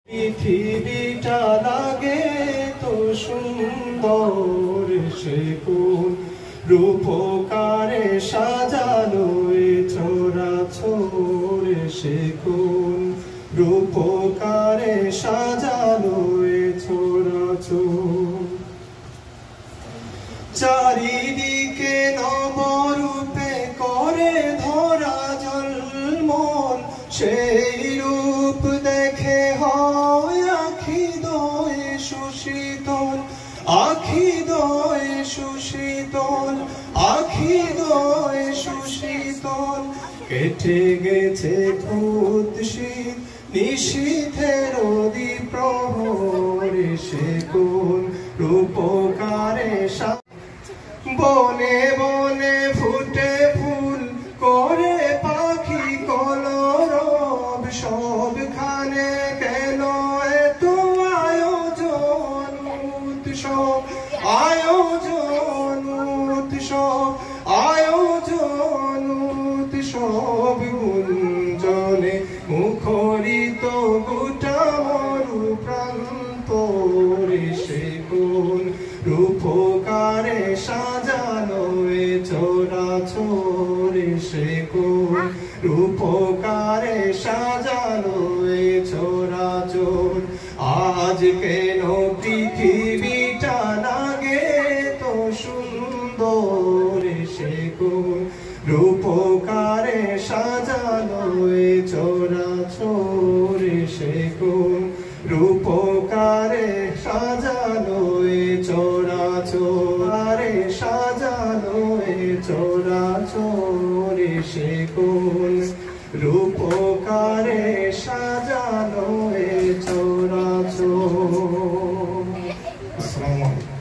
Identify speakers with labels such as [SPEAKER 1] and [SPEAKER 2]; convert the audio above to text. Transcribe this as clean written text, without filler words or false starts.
[SPEAKER 1] পৃথিবীটা লাগে তো সুন্দর, সে কোন রূপকারে সাজানো এ চরাচর, সে কোন রূপকারে সাজানো এ চরাচর। চারিদিকে নবরূপে করে ধরা জন্মন, সেই রূপ দেখে হয় আখি দয়ে সুশীতল, আখি দয়ে সুশীতল, আখি দয়ে সুশীতল। কেটে গেছে কুৎসিত নিশীথের প্রহরে, সে কোন রূপকারে বনে বনে ফুটে ফুল করে পাখি কলরব, সবখানে কেন এত আয়োজন উৎসব, আয়োজন উৎসব, আয়োজন উৎসব। গুঞ্জনে মুখরিত গোটা মরু প্রান্তরে, সে কোন রূপকারে সাজানো এ চরাচর, সে কোন রূপকারে সাজানো এ চরাচর। আজ কেন পৃথিবীটা লাগে তো সুন্দর, সে কোন রূপকারে সাজানো এ চরাচর, সে কোন রূপকারে সাজানো এ চরাচর, সাজানো এ চরাচর, সে কোন রূপকারে সাজানো এ চরাচর। আসসালামু আলাইকুম।